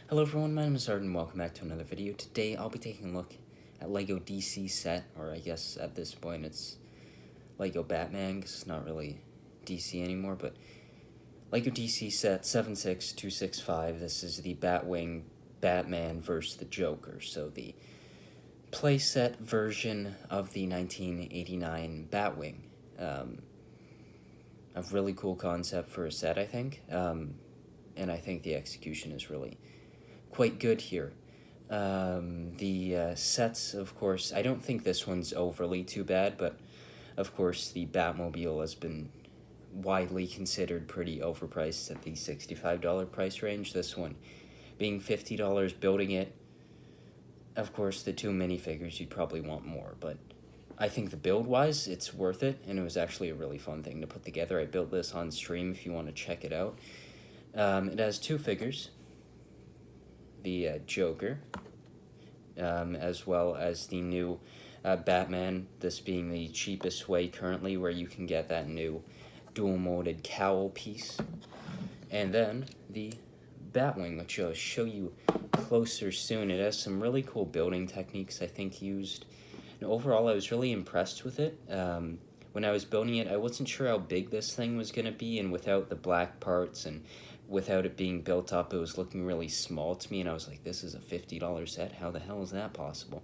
Hello everyone, my name is Art and welcome back to another video. Today I'll be taking a look at LEGO DC set, or I guess at this point it's LEGO Batman, because it's not really DC anymore, but LEGO DC set 76265. This is the Batwing Batman vs. the Joker, so the playset version of the 1989 Batwing. A really cool concept for a set, I think, and I think the execution is really quite good here. The sets, of course, I don't think this one's overly too bad, but of course the Batmobile has been widely considered pretty overpriced at the $65 price range. This one being $50, building it. Of course, the two minifigures, you'd probably want more, but I think the build-wise, it's worth it, and it was actually a really fun thing to put together. I built this on stream if you want to check it out. It has two figures, the Joker, as well as the new Batman, this being the cheapest way currently where you can get that new dual-molded cowl piece. And then the Batwing, which I'll show you closer soon. It has some really cool building techniques, I think, used. And overall, I was really impressed with it. When I was building it, I wasn't sure how big this thing was going to be, and without the black parts and without it being built up, it was looking really small to me, and I was like, this is a $50 set? How the hell is that possible?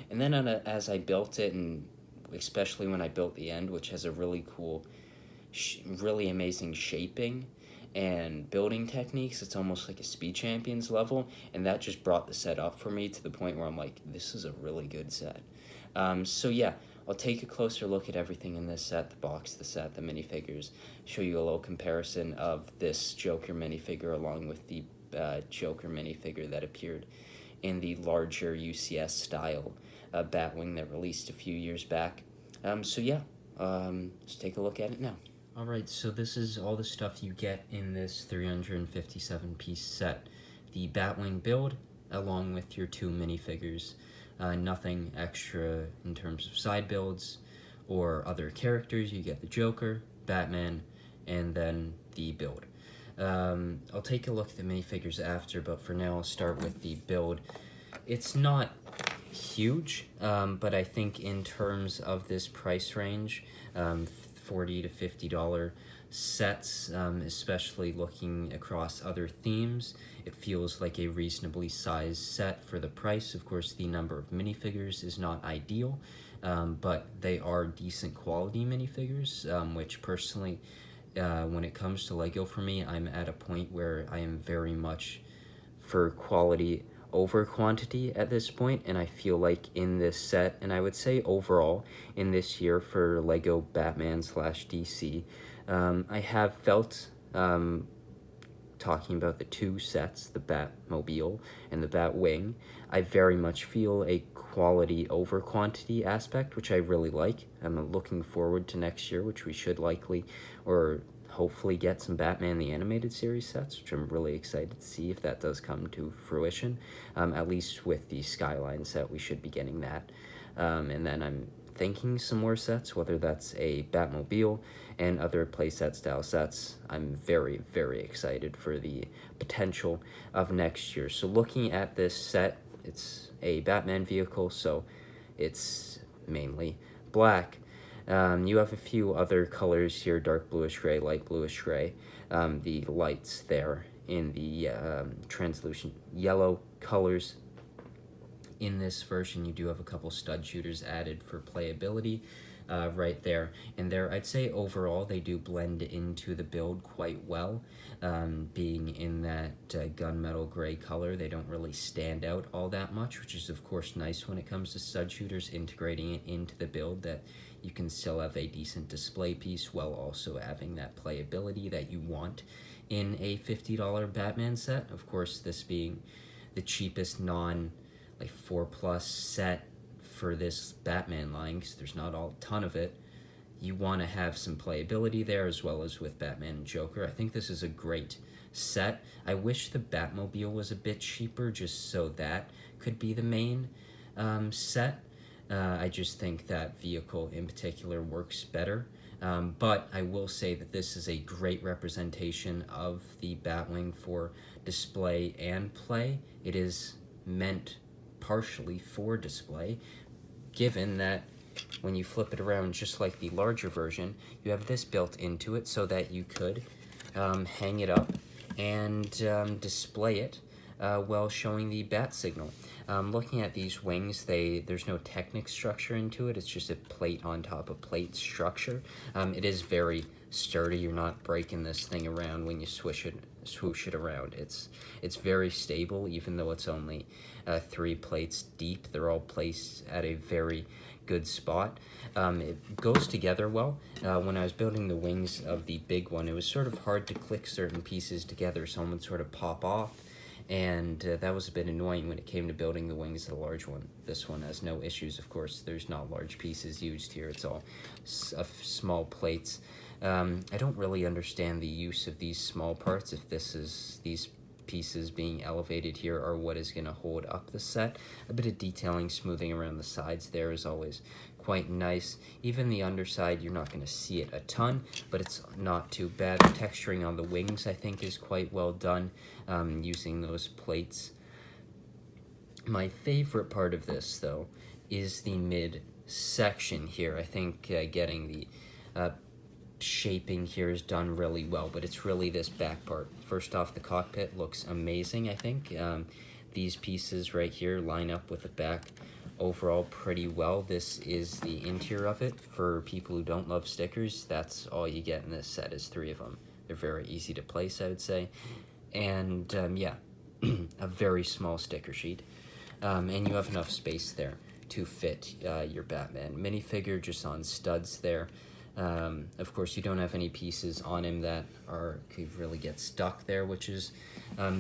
And then as I built it, and especially when I built the end, which has a really cool, really amazing shaping and building techniques, it's almost like a Speed Champions level, and that just brought the set up for me to the point where I'm like, this is a really good set. So yeah, I'll take a closer look at everything in this set, the box, the set, the minifigures, show you a little comparison of this Joker minifigure along with the Joker minifigure that appeared in the larger UCS style Batwing that released a few years back. So yeah, let's take a look at it now. Alright, so this is all the stuff you get in this 357-piece set. The Batwing build, along with your two minifigures. Nothing extra in terms of side builds or other characters. You get the Joker, Batman, and then the build. I'll take a look at the minifigures after, but for now I'll start with the build. It's not huge, but I think in terms of this price range, $40 to $50 sets, especially looking across other themes, it feels like a reasonably sized set for the price. Of course, the number of minifigures is not ideal, but they are decent quality minifigures, which personally, when it comes to LEGO for me, I'm at a point where I am very much for quality over quantity at this point, and I feel like in this set, and I would say overall in this year for LEGO Batman / DC, I have felt, talking about the two sets, the Batmobile and the Batwing, I very much feel a quality over quantity aspect, which I really like. I'm looking forward to next year, which we should likely, or hopefully get some Batman the Animated Series sets, which I'm really excited to see if that does come to fruition. At least with the Skyline set, we should be getting that. And then I'm thinking some more sets, whether that's a Batmobile and other playset style sets. I'm very, very excited for the potential of next year. So looking at this set, it's a Batman vehicle, so it's mainly black. You have a few other colors here, dark bluish gray, light bluish gray. The lights there in the translucent yellow colors. In this version, you do have a couple stud shooters added for playability right there. And there, I'd say overall, they do blend into the build quite well. Being in that gunmetal gray color, they don't really stand out all that much, which is of course nice when it comes to stud shooters, integrating it into the build, that you can still have a decent display piece while also having that playability that you want in a $50 Batman set. Of course, this being the cheapest like 4+ set for this Batman line, because there's not a ton of it. You want to have some playability there, as well as with Batman and Joker. I think this is a great set. I wish the Batmobile was a bit cheaper, just so that could be the main set. I just think that vehicle in particular works better But I will say that this is a great representation of the Batwing for display and play. It is meant partially for display, given that when you flip it around just like the larger version, you have this built into it so that you could hang it up and display it while showing the bat signal. Looking at these wings, there's no Technic structure into it. It's just a plate on top of plate structure. It is very sturdy. You're not breaking this thing around when you swoosh it around. It's very stable, even though it's only 3 plates deep. They're all placed at a very good spot. It goes together well. When I was building the wings of the big one, it was sort of hard to click certain pieces together. Some would sort of pop off, and that was a bit annoying when it came to building the wings of the large one. This one has no issues, of course. There's not large pieces used here. It's all small plates. I don't really understand the use of these small parts, if these pieces being elevated here are what is going to hold up the set. A bit of detailing, smoothing around the sides there is always quite nice. Even the underside, you're not going to see it a ton, but it's not too bad. The texturing on the wings, I think, is quite well done, using those plates. My favorite part of this, though, is the mid section here. I think getting the shaping here is done really well, but it's really this back part. First off, the cockpit looks amazing, I think. These pieces right here line up with the back overall pretty well. This is the interior of it. For people who don't love stickers, that's all you get in this set is 3 of them. They're very easy to place, I would say. And yeah, a very small sticker sheet. And you have enough space there to fit your Batman minifigure just on studs there. Of course, you don't have any pieces on him that could really get stuck there, which is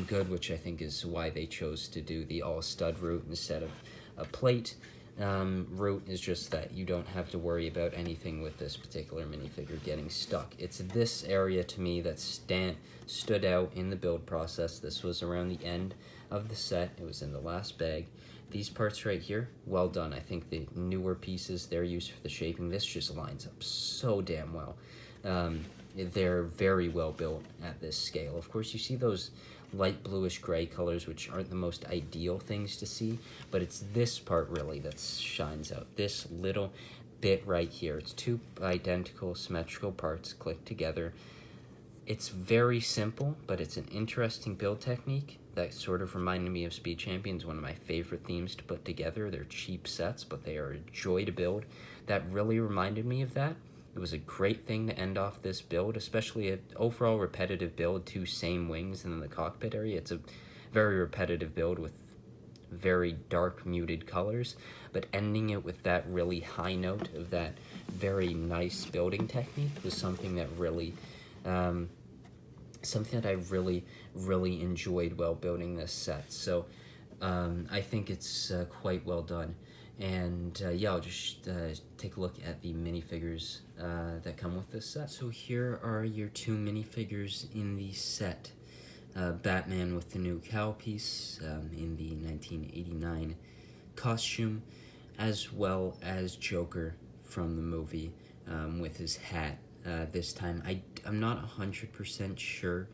good, which I think is why they chose to do the all-stud route instead of a plate route, is just that you don't have to worry about anything with this particular minifigure getting stuck. It's this area, to me, that stood out in the build process. This was around the end of the set. It was in the last bag. These parts right here, well done. I think the newer pieces they're used for the shaping, this just lines up so damn well. They're very well built at this scale. Of course, you see those light bluish gray colors, which aren't the most ideal things to see, but it's this part really that shines out. This little bit right here. It's 2 identical symmetrical parts clicked together. It's very simple, but it's an interesting build technique that sort of reminded me of Speed Champions, one of my favorite themes to put together. They're cheap sets, but they are a joy to build. That really reminded me of that. It was a great thing to end off this build, especially an overall repetitive build, 2 same wings in the cockpit area. It's a very repetitive build with very dark muted colors, but ending it with that really high note of that very nice building technique was something that really really enjoyed while building this set. So I think it's quite well done. And yeah, I'll just take a look at the minifigures that come with this set. So here are your 2 minifigures in the set. Batman with the new cowl piece in the 1989 costume, as well as Joker from the movie with his hat. This time, I'm not 100% sure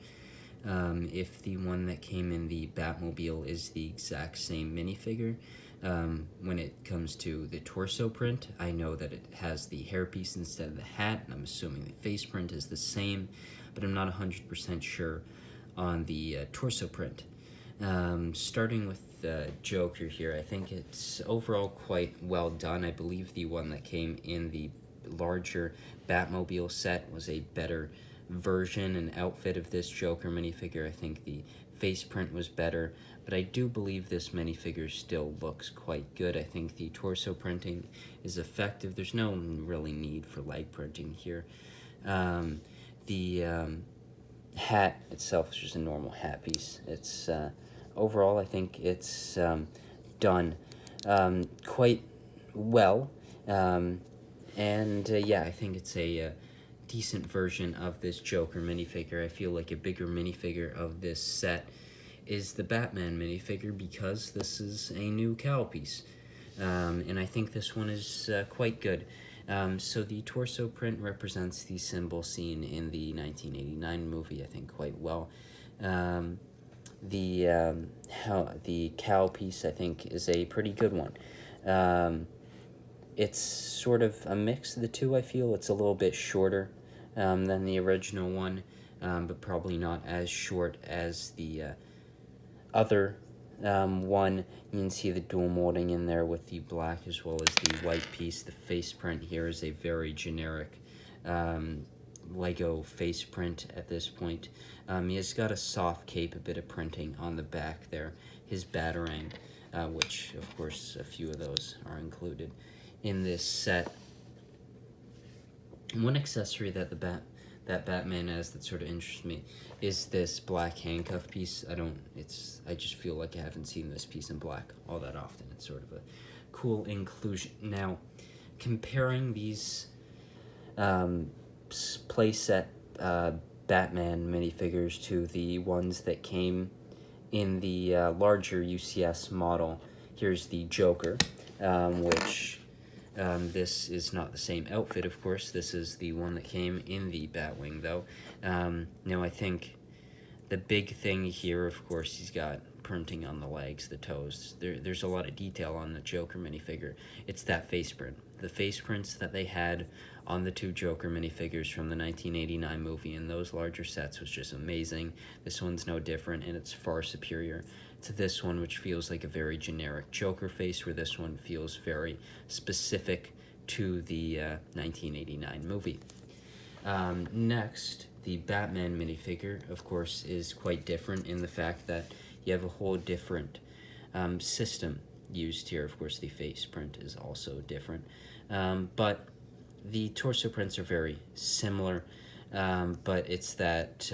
if the one that came in the Batmobile is the exact same minifigure. When it comes to the torso print, I know that it has the hairpiece instead of the hat, and I'm assuming the face print is the same, but I'm not 100% sure on the torso print. Starting with Joker here, I think it's overall quite well done. I believe the one that came in the larger Batmobile set was a better version and outfit of this Joker minifigure. I think the face print was better, but I do believe this minifigure still looks quite good. I think the torso printing is effective. There's no really need for leg printing here. The hat itself is just a normal hat piece. It's overall, I think it's done quite well. Yeah, I think it's a decent version of this Joker minifigure. I feel like a bigger minifigure of this set is the Batman minifigure because this is a new cowl piece. And I think this one is quite good. So the torso print represents the symbol seen in the 1989 movie, I think, quite well. Um, the cow piece, I think, is a pretty good one. It's sort of a mix of the two, I feel. It's a little bit shorter than the original one, but probably not as short as the other one. You can see the dual molding in there with the black as well as the white piece. The face print here is a very generic Lego face print at this point. He has got a soft cape, a bit of printing on the back there. His Batarang, which of course a few of those are included in this set. One accessory that that Batman has that sort of interests me is this black handcuff piece. I just feel like I haven't seen this piece in black all that often. It's sort of a cool inclusion. Now, comparing these playset Batman minifigures to the ones that came in the larger UCS model, here's the Joker, which this is not the same outfit, of course. This is the one that came in the Batwing, though. Now, I think the big thing here, of course, he's got printing on the legs, the toes. There's a lot of detail on the Joker minifigure. It's that face print. The face prints that they had on the two Joker minifigures from the 1989 movie in those larger sets was just amazing. This one's no different, and it's far superior to this one, which feels like a very generic Joker face, where this one feels very specific to the 1989 movie. Next, the Batman minifigure, of course, is quite different in the fact that you have a whole different system used here. Of course, the face print is also different, but the torso prints are very similar, but it's that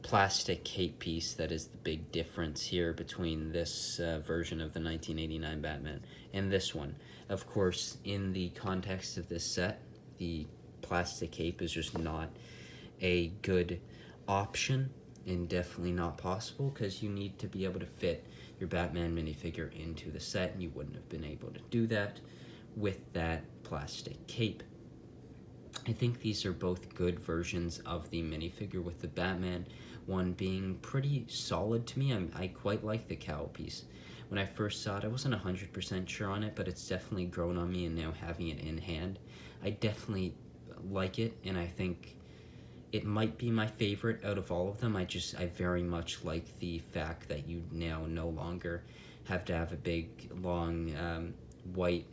plastic cape piece that is the big difference here between this version of the 1989 Batman and this one. Of course, in the context of this set, the plastic cape is just not a good option, and definitely not possible, because you need to be able to fit your Batman minifigure into the set, and you wouldn't have been able to do that with that plastic cape. I think these are both good versions of the minifigure, with the Batman one being pretty solid to me. I quite like the cowl piece. When I first saw it, I wasn't 100% sure on it, but it's definitely grown on me, and now having it in hand, I definitely like it, and I think it might be my favorite out of all of them. I very much like the fact that you now no longer have to have a big, long, white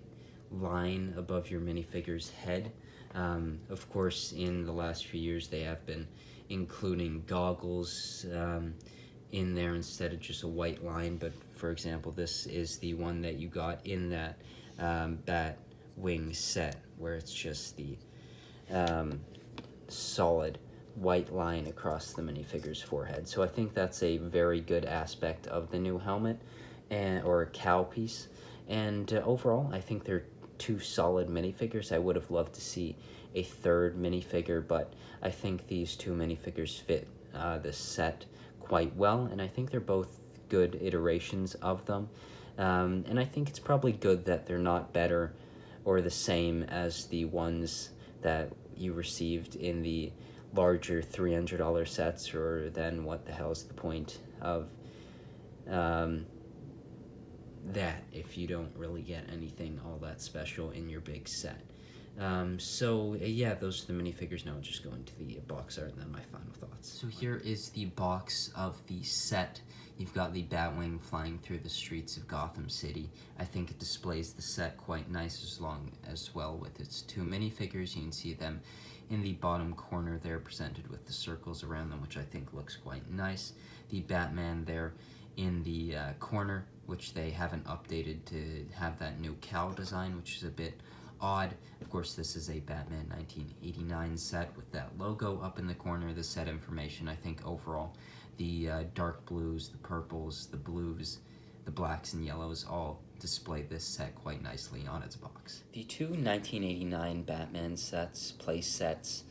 line above your minifigure's head. Of course, in the last few years, they have been including goggles in there instead of just a white line. But, for example, this is the one that you got in that Batwing set, where it's just the solid white line across the minifigure's forehead. So I think that's a very good aspect of the new helmet, or cowl piece. And overall, I think they're two solid minifigures. I would have loved to see a third minifigure, but I think these two minifigures fit this set quite well, and I think they're both good iterations of them. And I think it's probably good that they're not better or the same as the ones that you received in the larger $300 sets, or then what the hell's the point of that if you don't really get anything all that special in your big set. Yeah, those are the minifigures. Now I'll just go into the box art and then my final thoughts. So here is the box of the set. You've got the Batwing flying through the streets of Gotham City. I think it displays the set quite nice, as well with its two minifigures. You can see them in the bottom corner there, presented with the circles around them, which I think looks quite nice. The Batman there in the corner, which they haven't updated to have that new cowl design, which is a bit odd. Of course, this is a Batman 1989 set with that logo up in the corner. The set information, I think overall, the dark blues, the purples, the blues, the blacks and yellows all display this set quite nicely on its box. The two 1989 Batman play sets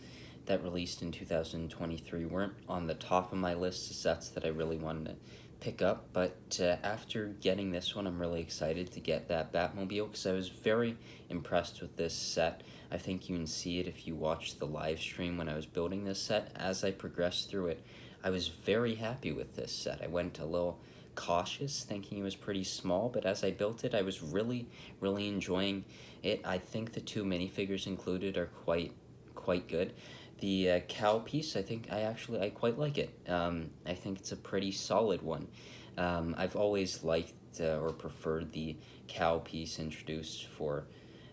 that released in 2023 weren't on the top of my list of sets that I really wanted pick up, but after getting this one, I'm really excited to get that Batmobile because I was very impressed with this set. I think you can see it if you watch the live stream when I was building this set. As I progressed through it, I was very happy with this set. I went a little cautious, thinking it was pretty small, but as I built it, I was really, really enjoying it. I think the two minifigures included are quite good. The cow piece, I think I quite like it. I think it's a pretty solid one. I've always liked or preferred the cow piece introduced for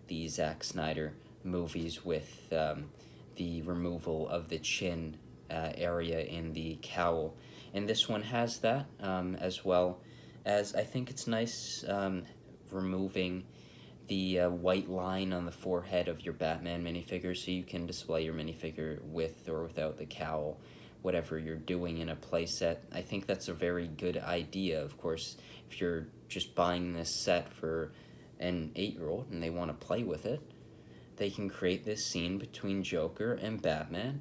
the Zack Snyder movies with the removal of the chin area in the cowl. And this one has that, as well as I think it's nice removing the white line on the forehead of your Batman minifigure so you can display your minifigure with or without the cowl, whatever you're doing in a playset. I think that's a very good idea. Of course, if you're just buying this set for an 8-year-old and they want to play with it, they can create this scene between Joker and Batman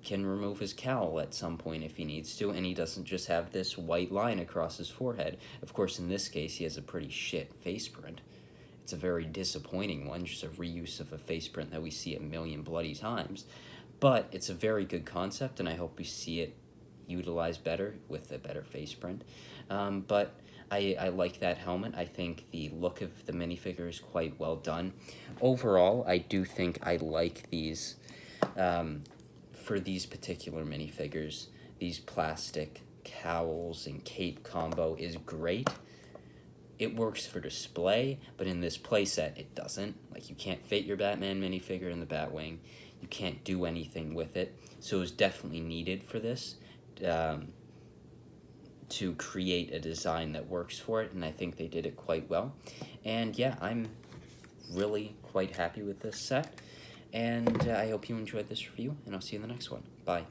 can remove his cowl at some point if he needs to, and he doesn't just have this white line across his forehead. Of course, in this case, he has a pretty shit face print. It's a very disappointing one, just a reuse of a face print that we see a million bloody times. But it's a very good concept, and I hope we see it utilized better with a better face print. But I like that helmet. I think the look of the minifigure is quite well done. Overall, I do think I like these. For these particular minifigures, these plastic cowls and cape combo is great. It works for display, but in this playset, it doesn't. Like, you can't fit your Batman minifigure in the Batwing. You can't do anything with it. So it was definitely needed for this to create a design that works for it, and I think they did it quite well. And yeah, I'm really quite happy with this set. And I hope you enjoyed this review, and I'll see you in the next one. Bye.